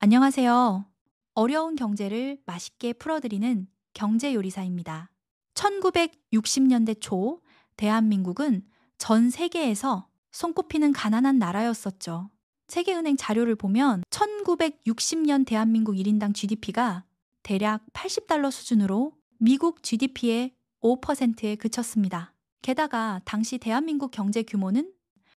안녕하세요. 어려운 경제를 맛있게 풀어드리는 경제요리사입니다. 1960년대 초 대한민국은 전 세계에서 손꼽히는 가난한 나라였었죠. 세계은행 자료를 보면 1960년 대한민국 1인당 GDP가 대략 80달러 수준으로 미국 GDP의 5%에 그쳤습니다. 게다가 당시 대한민국 경제 규모는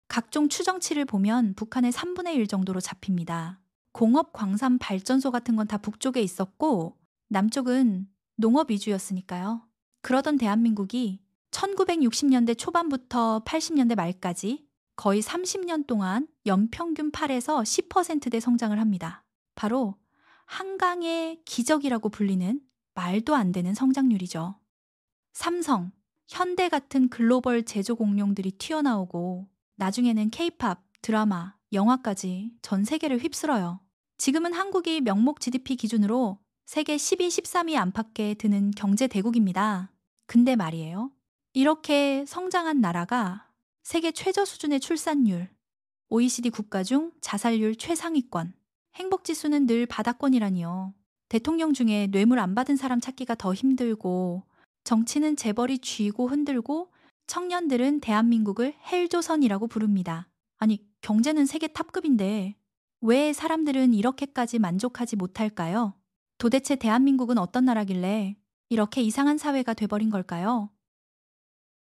각종 추정치를 보면 북한의 3분의 1 정도로 잡힙니다. 공업 광산 발전소 같은 건 다 북쪽에 있었고 남쪽은 농업 위주였으니까요. 그러던 대한민국이 1960년대 초반부터 80년대 말까지 거의 30년 동안 연평균 8에서 10%대 성장을 합니다. 바로 한강의 기적이라고 불리는 말도 안 되는 성장률이죠. 삼성, 현대 같은 글로벌 제조 공룡들이 튀어나오고 나중에는 케이팝, 드라마, 영화까지 전 세계를 휩쓸어요. 지금은 한국이 명목 GDP 기준으로 세계 12, 13위 안팎에 드는 경제 대국입니다. 근데 말이에요. 이렇게 성장한 나라가 세계 최저 수준의 출산율, OECD 국가 중 자살률 최상위권, 행복지수는 늘 바닥권이라니요. 대통령 중에 뇌물 안 받은 사람 찾기가 더 힘들고 정치는 재벌이 쥐고 흔들고 청년들은 대한민국을 헬조선이라고 부릅니다. 아니, 경제는 세계 탑급인데 왜 사람들은 이렇게까지 만족하지 못할까요? 도대체 대한민국은 어떤 나라길래 이렇게 이상한 사회가 돼버린 걸까요?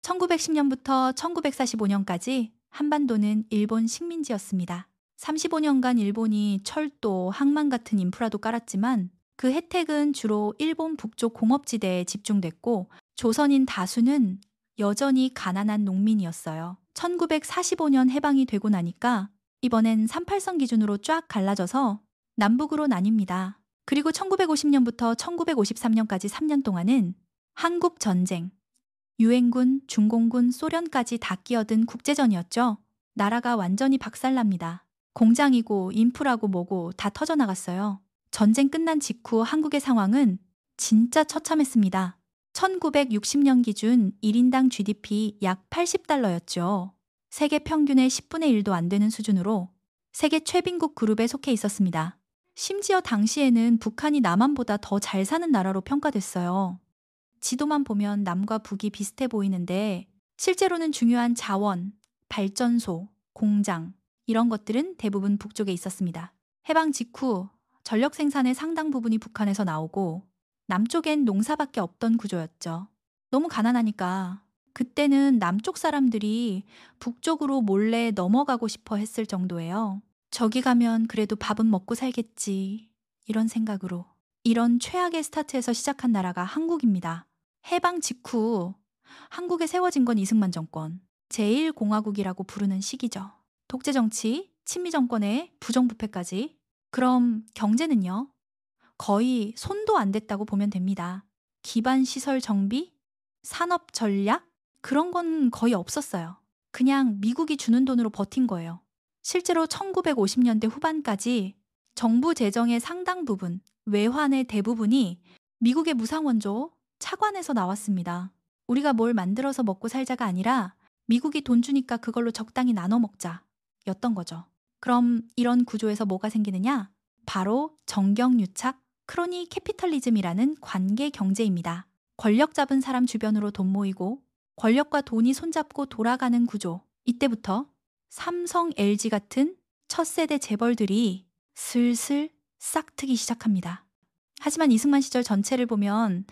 1910년부터 1945년까지 한반도는 일본 식민지였습니다. 35년간 일본이 철도, 항만 같은 인프라도 깔았지만 그 혜택은 주로 일본 북쪽 공업지대에 집중됐고 조선인 다수는 여전히 가난한 농민이었어요. 1945년 해방이 되고 나니까 이번엔 38선 기준으로 쫙 갈라져서 남북으로 나뉩니다. 그리고 1950년부터 1953년까지 3년 동안은 한국 전쟁, 유엔군, 중공군, 소련까지 다 끼어든 국제전이었죠. 나라가 완전히 박살납니다. 공장이고 인프라고 뭐고 다 터져나갔어요. 전쟁 끝난 직후 한국의 상황은 진짜 처참했습니다. 1960년 기준 1인당 GDP 약 80달러였죠. 세계 평균의 10분의 1도 안 되는 수준으로 세계 최빈국 그룹에 속해 있었습니다. 심지어 당시에는 북한이 남한보다 더 잘 사는 나라로 평가됐어요. 지도만 보면 남과 북이 비슷해 보이는데 실제로는 중요한 자원, 발전소, 공장 이런 것들은 대부분 북쪽에 있었습니다. 해방 직후 전력 생산의 상당 부분이 북한에서 나오고 남쪽엔 농사밖에 없던 구조였죠. 너무 가난하니까 그때는 남쪽 사람들이 북쪽으로 몰래 넘어가고 싶어 했을 정도예요. 저기 가면 그래도 밥은 먹고 살겠지. 이런 생각으로. 이런 최악의 스타트에서 시작한 나라가 한국입니다. 해방 직후 한국에 세워진 건 이승만 정권, 제1공화국이라고 부르는 시기죠. 독재 정치, 친미 정권의 부정부패까지. 그럼 경제는요? 거의 손도 안 댔다고 보면 됩니다. 기반 시설 정비, 산업 전략 그런 건 거의 없었어요. 그냥 미국이 주는 돈으로 버틴 거예요. 실제로 1950년대 후반까지 정부 재정의 상당 부분, 외환의 대부분이 미국의 무상원조, 차관에서 나왔습니다. 우리가 뭘 만들어서 먹고 살자가 아니라 미국이 돈 주니까 그걸로 적당히 나눠 먹자 였던 거죠. 그럼 이런 구조에서 뭐가 생기느냐? 바로 정경유착, 크로니 캐피털리즘이라는 관계 경제입니다. 권력 잡은 사람 주변으로 돈 모이고 권력과 돈이 손잡고 돌아가는 구조. 이때부터 삼성, LG 같은 첫 세대 재벌들이 슬슬 싹트기 시작합니다. 하지만 이승만 시절 전체를 보면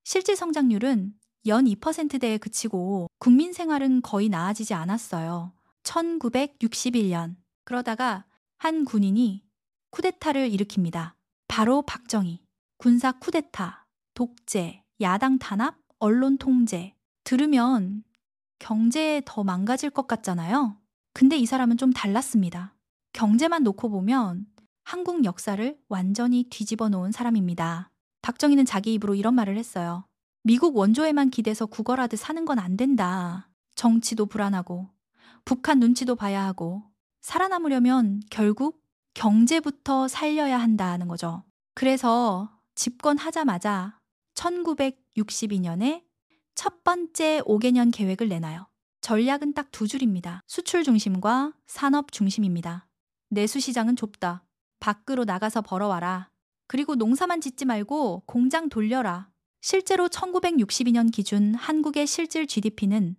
실질 성장률은 연 2%대에 그치고 국민 생활은 거의 나아지지 않았어요. 1961년. 그러다가 한 군인이 쿠데타를 일으킵니다. 바로 박정희. 군사 쿠데타, 독재, 야당 탄압, 언론 통제. 들으면 경제에 더 망가질 것 같잖아요. 근데 이 사람은 좀 달랐습니다. 경제만 놓고 보면 한국 역사를 완전히 뒤집어 놓은 사람입니다. 박정희는 자기 입으로 이런 말을 했어요. 미국 원조에만 기대서 구걸하듯 사는 건 안 된다. 정치도 불안하고 북한 눈치도 봐야 하고 살아남으려면 결국 경제부터 살려야 한다는 거죠. 그래서 집권하자마자 1962년에 첫 번째 5개년 계획을 내놔요. 전략은 딱 두 줄입니다. 수출 중심과 산업 중심입니다. 내수 시장은 좁다. 밖으로 나가서 벌어와라. 그리고 농사만 짓지 말고 공장 돌려라. 실제로 1962년 기준 한국의 실질 GDP는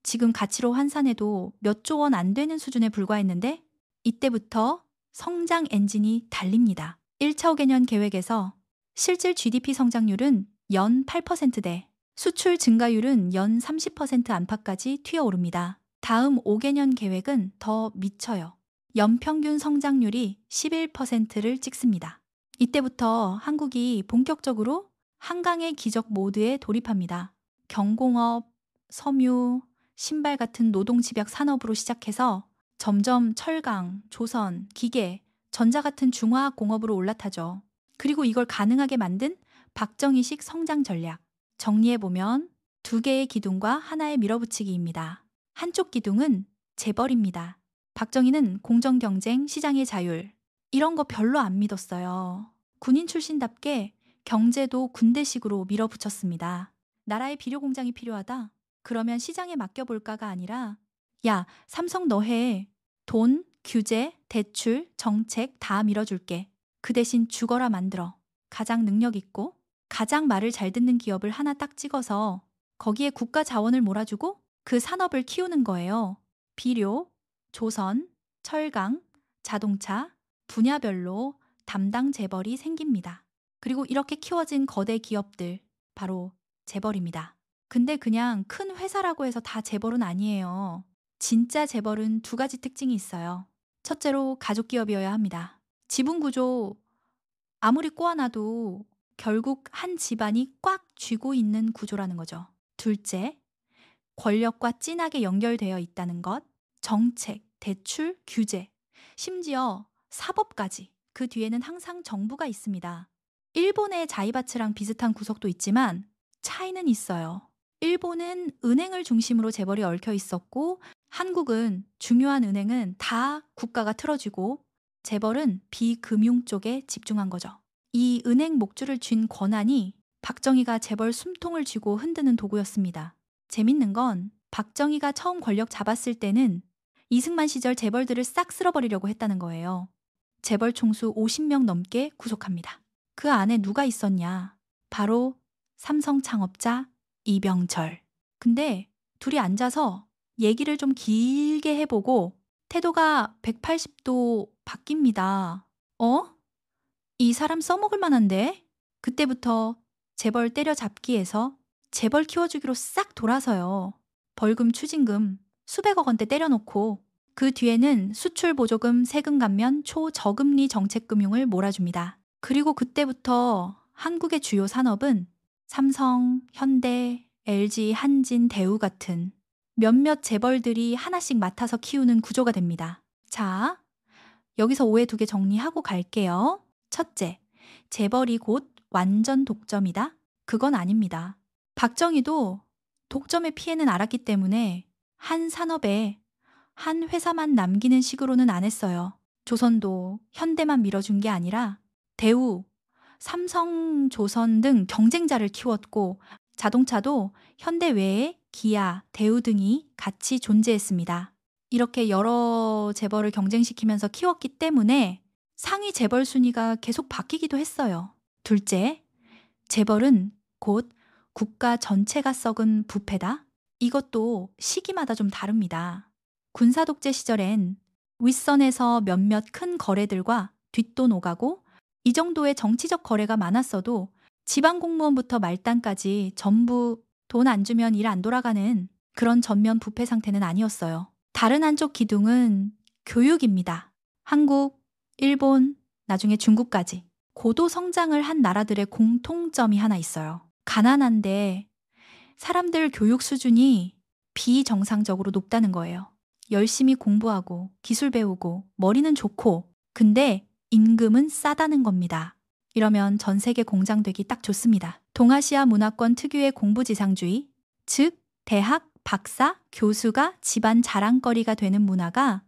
지금 가치로 환산해도 몇 조 원 안 되는 수준에 불과했는데 이때부터 성장 엔진이 달립니다. 1차 5개년 계획에서 실질 GDP 성장률은 연 8%대, 수출 증가율은 연 30% 안팎까지 튀어오릅니다. 다음 5개년 계획은 더 미쳐요. 연평균 성장률이 11%를 찍습니다. 이때부터 한국이 본격적으로 한강의 기적 모드에 돌입합니다. 경공업, 섬유, 신발 같은 노동 집약 산업으로 시작해서 점점 철강, 조선, 기계, 전자 같은 중화학 공업으로 올라타죠. 그리고 이걸 가능하게 만든 박정희식 성장 전략. 정리해보면 두 개의 기둥과 하나의 밀어붙이기입니다. 한쪽 기둥은 재벌입니다. 박정희는 공정경쟁, 시장의 자율 이런 거 별로 안 믿었어요. 군인 출신답게 경제도 군대식으로 밀어붙였습니다. 나라에 비료 공장이 필요하다? 그러면 시장에 맡겨볼까가 아니라 야, 삼성 너 해. 돈, 규제, 대출, 정책 다 밀어줄게. 그 대신 죽어라 만들어. 가장 능력 있고 가장 말을 잘 듣는 기업을 하나 딱 찍어서 거기에 국가 자원을 몰아주고 그 산업을 키우는 거예요. 비료, 조선, 철강, 자동차, 분야별로 담당 재벌이 생깁니다. 그리고 이렇게 키워진 거대 기업들, 바로 재벌입니다. 근데 그냥 큰 회사라고 해서 다 재벌은 아니에요. 진짜 재벌은 두 가지 특징이 있어요. 첫째로 가족기업이어야 합니다. 지분 구조 아무리 꼬아놔도 결국 한 집안이 꽉 쥐고 있는 구조라는 거죠. 둘째, 권력과 진하게 연결되어 있다는 것, 정책, 대출, 규제, 심지어 사법까지. 그 뒤에는 항상 정부가 있습니다. 일본의 자이바츠랑 비슷한 구석도 있지만 차이는 있어요. 일본은 은행을 중심으로 재벌이 얽혀 있었고 한국은 중요한 은행은 다 국가가 틀어쥐고 재벌은 비금융 쪽에 집중한 거죠. 이 은행 목줄을 쥔 권한이 박정희가 재벌 숨통을 쥐고 흔드는 도구였습니다. 재밌는 건 박정희가 처음 권력 잡았을 때는 이승만 시절 재벌들을 싹 쓸어버리려고 했다는 거예요. 재벌 총수 50명 넘게 구속합니다. 그 안에 누가 있었냐? 바로 삼성 창업자 이병철. 근데 둘이 앉아서 얘기를 좀 길게 해보고 태도가 180도 바뀝니다. 이 사람 써먹을 만한데? 그때부터 재벌 때려잡기에서 재벌 키워주기로 싹 돌아서요. 벌금 추징금 수백억 원대 때려놓고 그 뒤에는 수출 보조금, 세금 감면, 초저금리 정책금융을 몰아줍니다. 그리고 그때부터 한국의 주요 산업은 삼성, 현대, LG, 한진, 대우 같은 몇몇 재벌들이 하나씩 맡아서 키우는 구조가 됩니다. 자, 여기서 오해 2개 정리하고 갈게요. 첫째, 재벌이 곧 완전 독점이다? 그건 아닙니다. 박정희도 독점의 피해는 알았기 때문에 한 산업에 한 회사만 남기는 식으로는 안 했어요. 조선도 현대만 밀어준 게 아니라 대우, 삼성, 조선 등 경쟁자를 키웠고 자동차도 현대 외에 기아, 대우 등이 같이 존재했습니다. 이렇게 여러 재벌을 경쟁시키면서 키웠기 때문에 상위 재벌 순위가 계속 바뀌기도 했어요. 둘째, 재벌은 곧 국가 전체가 썩은 부패다? 이것도 시기마다 좀 다릅니다. 군사독재 시절엔 윗선에서 몇몇 큰 거래들과 뒷돈 오가고 이 정도의 정치적 거래가 많았어도 지방공무원부터 말단까지 전부 돈 안 주면 일 안 돌아가는 그런 전면 부패 상태는 아니었어요. 다른 한쪽 기둥은 교육입니다. 한국, 일본, 나중에 중국까지 고도 성장을 한 나라들의 공통점이 하나 있어요. 가난한데 사람들 교육 수준이 비정상적으로 높다는 거예요. 열심히 공부하고 기술 배우고 머리는 좋고 근데 임금은 싸다는 겁니다. 이러면 전 세계 공장 되기 딱 좋습니다. 동아시아 문화권 특유의 공부지상주의, 즉 대학, 박사, 교수가 집안 자랑거리가 되는 문화가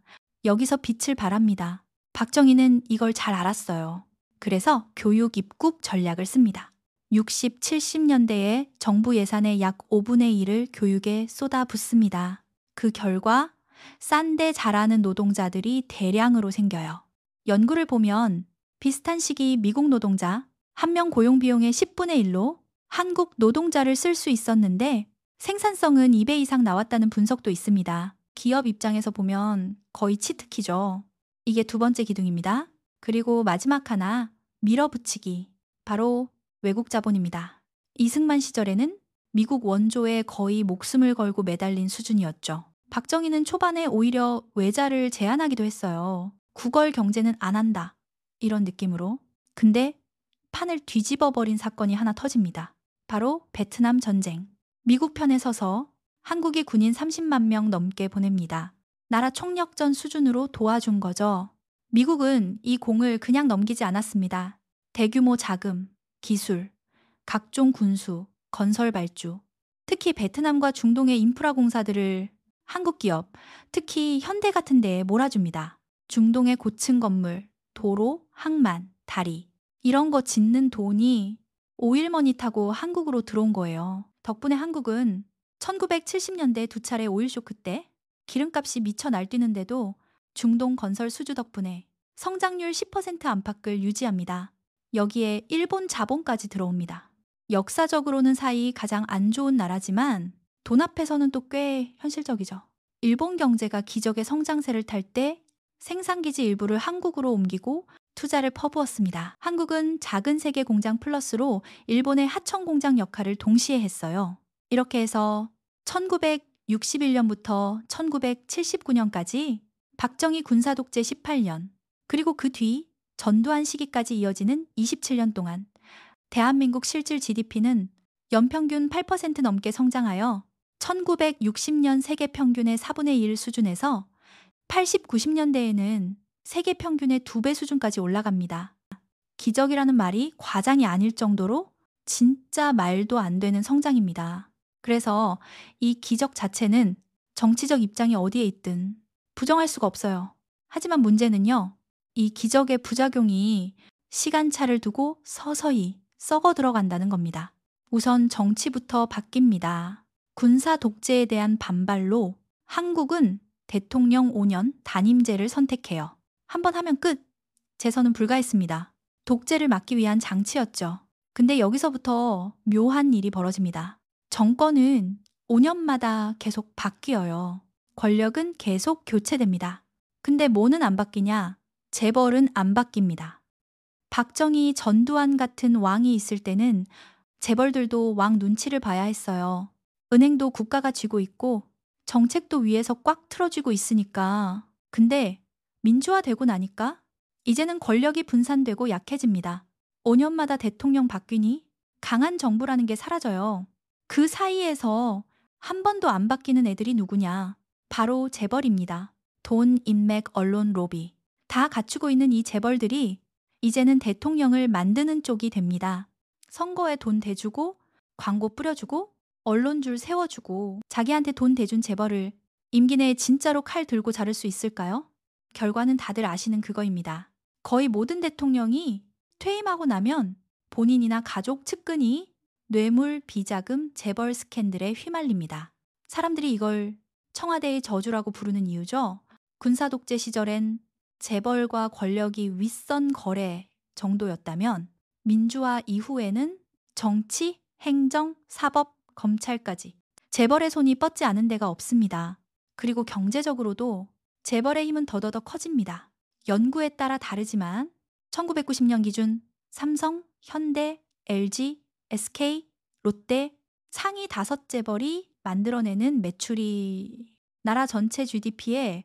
여기서 빛을 발합니다. 박정희는 이걸 잘 알았어요. 그래서 교육 입국 전략을 씁니다. 60, 70년대에 정부 예산의 약 5분의 1을 교육에 쏟아붓습니다. 그 결과 싼데 잘하는 노동자들이 대량으로 생겨요. 연구를 보면 비슷한 시기 미국 노동자 한 명 고용 비용의 10분의 1로 한국 노동자를 쓸 수 있었는데 생산성은 2배 이상 나왔다는 분석도 있습니다. 기업 입장에서 보면 거의 치트키죠. 이게 두 번째 기둥입니다. 그리고 마지막 하나, 밀어붙이기. 바로 외국 자본입니다. 이승만 시절에는 미국 원조에 거의 목숨을 걸고 매달린 수준이었죠. 박정희는 초반에 오히려 외자를 제한하기도 했어요. 구걸 경제는 안 한다. 이런 느낌으로. 근데 판을 뒤집어 버린 사건이 하나 터집니다. 바로 베트남 전쟁. 미국 편에 서서 한국이 군인 30만 명 넘게 보냅니다. 나라 총력전 수준으로 도와준 거죠. 미국은 이 공을 그냥 넘기지 않았습니다. 대규모 자금, 기술, 각종 군수, 건설 발주, 특히 베트남과 중동의 인프라 공사들을 한국 기업, 특히 현대 같은 데에 몰아줍니다. 중동의 고층 건물, 도로, 항만, 다리 이런 거 짓는 돈이 오일머니 타고 한국으로 들어온 거예요. 덕분에 한국은 1970년대 두 차례 오일 쇼크 때 기름값이 미쳐 날뛰는데도 중동 건설 수주 덕분에 성장률 10% 안팎을 유지합니다. 여기에 일본 자본까지 들어옵니다. 역사적으로는 사이 가장 안 좋은 나라지만 돈 앞에서는 또 꽤 현실적이죠. 일본 경제가 기적의 성장세를 탈 때 생산기지 일부를 한국으로 옮기고 투자를 퍼부었습니다. 한국은 작은 세계 공장 플러스로 일본의 하청 공장 역할을 동시에 했어요. 이렇게 해서 1961년부터 1979년까지 박정희 군사 독재 18년, 그리고 그 뒤 전두환 시기까지 이어지는 27년 동안 대한민국 실질 GDP는 연평균 8% 넘게 성장하여 1960년 세계 평균의 4분의 1 수준에서 80, 90년대에는 세계 평균의 2배 수준까지 올라갑니다. 기적이라는 말이 과장이 아닐 정도로 진짜 말도 안 되는 성장입니다. 그래서 이 기적 자체는 정치적 입장이 어디에 있든 부정할 수가 없어요. 하지만 문제는요, 이 기적의 부작용이 시간차를 두고 서서히 썩어 들어간다는 겁니다. 우선 정치부터 바뀝니다. 군사 독재에 대한 반발로 한국은 대통령 5년 단임제를 선택해요. 한번 하면 끝! 재선은 불가했습니다. 독재를 막기 위한 장치였죠. 근데 여기서부터 묘한 일이 벌어집니다. 정권은 5년마다 계속 바뀌어요. 권력은 계속 교체됩니다. 근데 뭐는 안 바뀌냐? 재벌은 안 바뀝니다. 박정희, 전두환 같은 왕이 있을 때는 재벌들도 왕 눈치를 봐야 했어요. 은행도 국가가 쥐고 있고 정책도 위에서 꽉 틀어쥐고 있으니까. 근데 민주화되고 나니까 이제는 권력이 분산되고 약해집니다. 5년마다 대통령 바뀌니 강한 정부라는 게 사라져요. 그 사이에서 한 번도 안 바뀌는 애들이 누구냐? 바로 재벌입니다. 돈, 인맥, 언론, 로비. 다 갖추고 있는 이 재벌들이 이제는 대통령을 만드는 쪽이 됩니다. 선거에 돈 대주고, 광고 뿌려주고, 언론줄 세워주고, 자기한테 돈 대준 재벌을 임기 내에 진짜로 칼 들고 자를 수 있을까요? 결과는 다들 아시는 그거입니다. 거의 모든 대통령이 퇴임하고 나면 본인이나 가족 측근이 뇌물, 비자금, 재벌 스캔들에 휘말립니다. 사람들이 이걸 청와대의 저주라고 부르는 이유죠. 군사독재 시절엔 재벌과 권력이 윗선 거래 정도였다면 민주화 이후에는 정치, 행정, 사법, 검찰까지 재벌의 손이 뻗지 않은 데가 없습니다. 그리고 경제적으로도 재벌의 힘은 더더더 커집니다. 연구에 따라 다르지만 1990년 기준 삼성, 현대, LG, SK, 롯데 상위 5재벌이 만들어내는 매출이 나라 전체 GDP의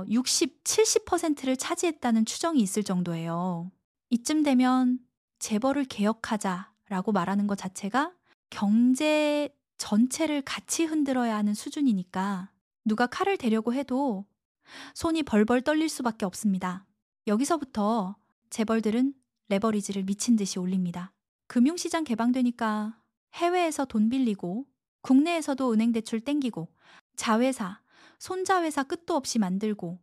60, 70%를 차지했다는 추정이 있을 정도예요. 이쯤 되면 재벌을 개혁하자라고 말하는 것 자체가 경제 전체를 같이 흔들어야 하는 수준이니까 누가 칼을 대려고 해도 손이 벌벌 떨릴 수밖에 없습니다. 여기서부터 재벌들은 레버리지를 미친 듯이 올립니다. 금융시장 개방되니까 해외에서 돈 빌리고 국내에서도 은행 대출 땡기고 자회사, 손자회사 끝도 없이 만들고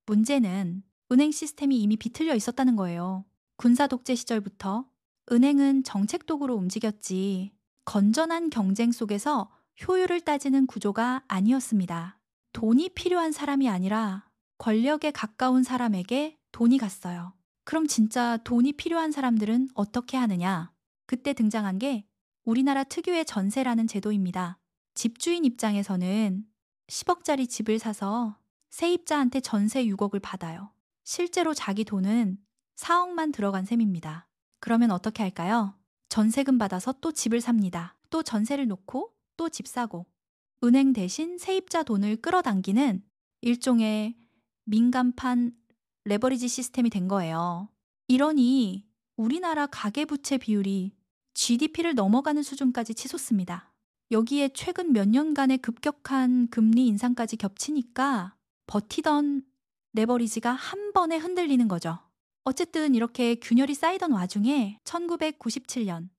문제는 은행 시스템이 이미 비틀려 있었다는 거예요. 군사 독재 시절부터 은행은 정책 도구로 움직였지 건전한 경쟁 속에서 효율을 따지는 구조가 아니었습니다. 돈이 필요한 사람이 아니라 권력에 가까운 사람에게 돈이 갔어요. 그럼 진짜 돈이 필요한 사람들은 어떻게 하느냐? 그때 등장한 게 우리나라 특유의 전세라는 제도입니다. 집주인 입장에서는 10억짜리 집을 사서 세입자한테 전세 6억을 받아요. 실제로 자기 돈은 4억만 들어간 셈입니다. 그러면 어떻게 할까요? 전세금 받아서 또 집을 삽니다. 또 전세를 놓고 또 집 사고. 은행 대신 세입자 돈을 끌어당기는 일종의 민간판 레버리지 시스템이 된 거예요. 이러니 우리나라 가계부채 비율이 GDP를 넘어가는 수준까지 치솟습니다. 여기에 최근 몇 년간의 급격한 금리 인상까지 겹치니까 버티던 레버리지가 한 번에 흔들리는 거죠. 어쨌든 이렇게 균열이 쌓이던 와중에 1997년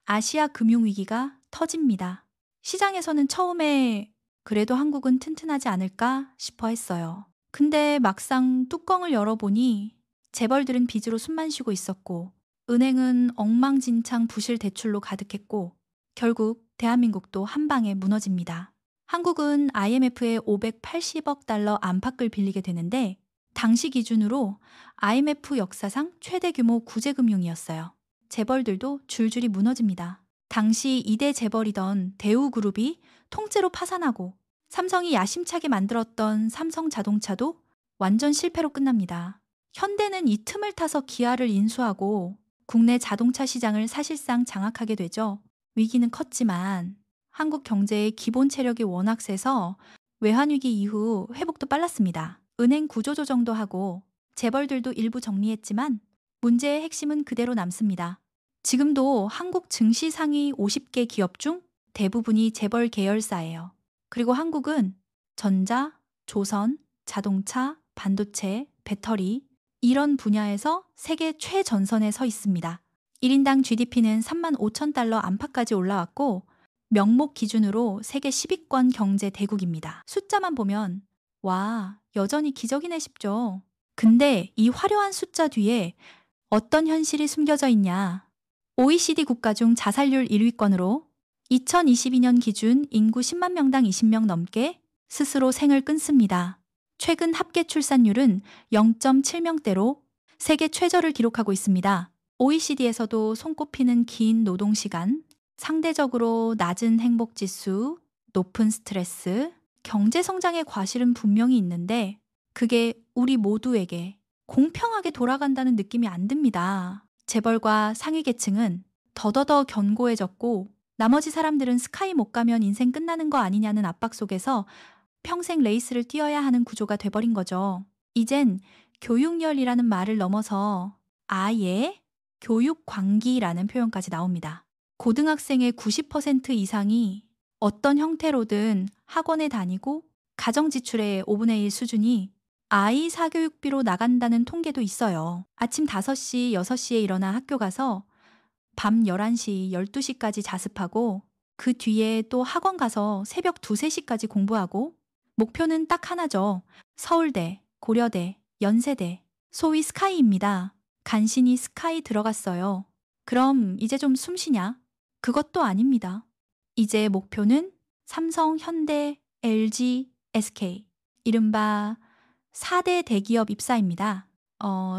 아시아 금융위기가 터집니다. 시장에서는 처음에 그래도 한국은 튼튼하지 않을까 싶어 했어요. 근데 막상 뚜껑을 열어보니 재벌들은 빚으로 숨만 쉬고 있었고 은행은 엉망진창 부실 대출로 가득했고 결국 대한민국도 한 방에 무너집니다. 한국은 IMF에 580억 달러 안팎을 빌리게 되는데 당시 기준으로 IMF 역사상 최대 규모 구제금융이었어요. 재벌들도 줄줄이 무너집니다. 당시 2대 재벌이던 대우그룹이 통째로 파산하고 삼성이 야심차게 만들었던 삼성자동차도 완전 실패로 끝납니다. 현대는 이 틈을 타서 기아를 인수하고 국내 자동차 시장을 사실상 장악하게 되죠. 위기는 컸지만 한국 경제의 기본 체력이 워낙 세서 외환위기 이후 회복도 빨랐습니다. 은행 구조조정도 하고 재벌들도 일부 정리했지만 문제의 핵심은 그대로 남습니다. 지금도 한국 증시 상위 50개 기업 중 대부분이 재벌 계열사예요. 그리고 한국은 전자, 조선, 자동차, 반도체, 배터리 이런 분야에서 세계 최전선에 서 있습니다. 1인당 GDP는 3만 5천 달러 안팎까지 올라왔고 명목 기준으로 세계 10위권 경제 대국입니다. 숫자만 보면 와, 여전히 기적이네 싶죠. 근데 이 화려한 숫자 뒤에 어떤 현실이 숨겨져 있냐? OECD 국가 중 자살률 1위권으로 2022년 기준 인구 10만 명당 20명 넘게 스스로 생을 끊습니다. 최근 합계 출산율은 0.7명대로 세계 최저를 기록하고 있습니다. OECD에서도 손꼽히는 긴 노동시간, 상대적으로 낮은 행복지수, 높은 스트레스, 경제성장의 과실은 분명히 있는데 그게 우리 모두에게 공평하게 돌아간다는 느낌이 안 듭니다. 재벌과 상위 계층은 더더더 견고해졌고 나머지 사람들은 스카이 못 가면 인생 끝나는 거 아니냐는 압박 속에서 평생 레이스를 뛰어야 하는 구조가 돼버린 거죠. 이젠 교육열이라는 말을 넘어서 아예 교육광기라는 표현까지 나옵니다. 고등학생의 90% 이상이 어떤 형태로든 학원에 다니고 가정지출의 5분의 1 수준이 아이 사교육비로 나간다는 통계도 있어요. 아침 5시, 6시에 일어나 학교 가서 밤 11시, 12시까지 자습하고 그 뒤에 또 학원 가서 새벽 2, 3시까지 공부하고 목표는 딱 하나죠. 서울대, 고려대, 연세대, 소위 스카이입니다. 간신히 스카이 들어갔어요. 그럼 이제 좀 숨 쉬냐? 그것도 아닙니다. 이제 목표는 삼성, 현대, LG, SK, 이른바 4대 대기업 입사입니다.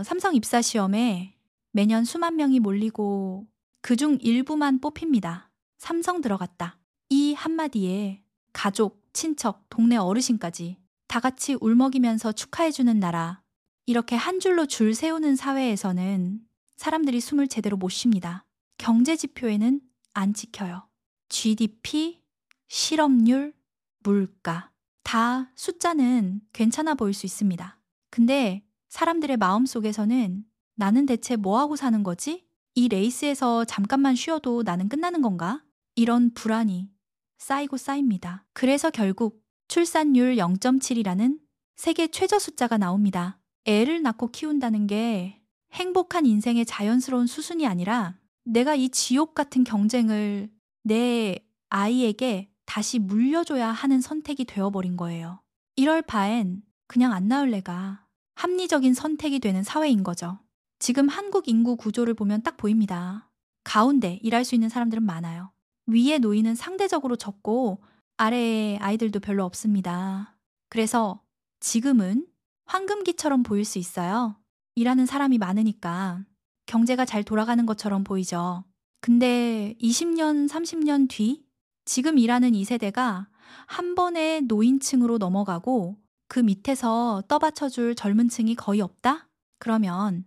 삼성 입사 시험에 매년 수만 명이 몰리고 그중 일부만 뽑힙니다. 삼성 들어갔다. 이 한마디에 가족, 친척, 동네 어르신까지 다 같이 울먹이면서 축하해주는 나라. 이렇게 한 줄로 줄 세우는 사회에서는 사람들이 숨을 제대로 못 쉽니다. 경제 지표에는 안 찍혀요. GDP, 실업률, 물가. 다 숫자는 괜찮아 보일 수 있습니다. 근데 사람들의 마음속에서는 나는 대체 뭐하고 사는 거지? 이 레이스에서 잠깐만 쉬어도 나는 끝나는 건가? 이런 불안이 쌓이고 쌓입니다. 그래서 결국 출산율 0.7이라는 세계 최저 숫자가 나옵니다. 애를 낳고 키운다는 게 행복한 인생의 자연스러운 수순이 아니라 내가 이 지옥 같은 경쟁을 내 아이에게 다시 물려줘야 하는 선택이 되어버린 거예요. 이럴 바엔 그냥 안 낳을래가 합리적인 선택이 되는 사회인 거죠. 지금 한국 인구 구조를 보면 딱 보입니다. 가운데 일할 수 있는 사람들은 많아요. 위에 노인은 상대적으로 적고 아래에 아이들도 별로 없습니다. 그래서 지금은 황금기처럼 보일 수 있어요. 일하는 사람이 많으니까 경제가 잘 돌아가는 것처럼 보이죠. 근데 20년, 30년 뒤 지금 일하는 이 세대가 한 번에 노인층으로 넘어가고 그 밑에서 떠받쳐줄 젊은 층이 거의 없다? 그러면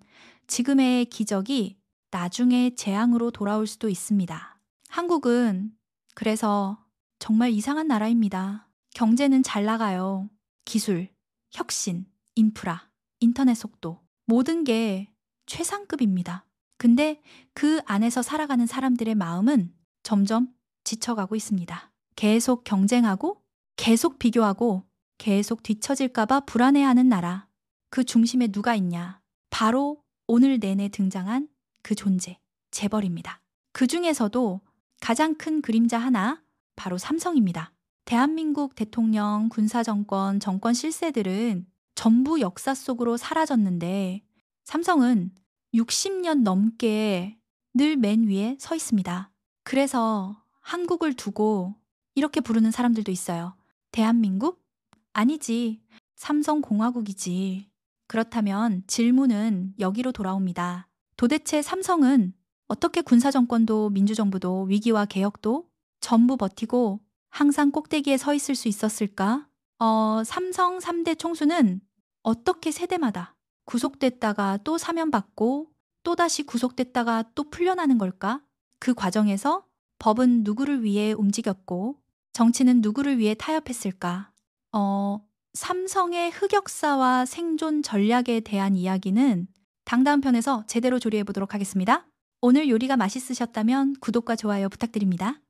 지금의 기적이 나중에 재앙으로 돌아올 수도 있습니다. 한국은 그래서 정말 이상한 나라입니다. 경제는 잘 나가요. 기술, 혁신, 인프라, 인터넷 속도, 모든 게 최상급입니다. 근데 그 안에서 살아가는 사람들의 마음은 점점 지쳐가고 있습니다. 계속 경쟁하고, 계속 비교하고, 계속 뒤처질까봐 불안해하는 나라. 그 중심에 누가 있냐? 바로 오늘 내내 등장한 그 존재, 재벌입니다. 그 중에서도 가장 큰 그림자 하나, 바로 삼성입니다. 대한민국 대통령, 군사정권, 정권 실세들은 전부 역사 속으로 사라졌는데 삼성은 60년 넘게 늘 맨 위에 서 있습니다. 그래서 한국을 두고 이렇게 부르는 사람들도 있어요. 대한민국? 아니지. 삼성공화국이지. 그렇다면 질문은 여기로 돌아옵니다. 도대체 삼성은 어떻게 군사정권도 민주정부도 위기와 개혁도 전부 버티고 항상 꼭대기에 서 있을 수 있었을까? 삼성 3대 총수는 어떻게 세대마다 구속됐다가 또 사면받고 또다시 구속됐다가 또 풀려나는 걸까? 그 과정에서 법은 누구를 위해 움직였고 정치는 누구를 위해 타협했을까? 삼성의 흑역사와 생존 전략에 대한 이야기는 다음 편에서 제대로 조리해 보도록 하겠습니다. 오늘 요리가 맛있으셨다면 구독과 좋아요 부탁드립니다.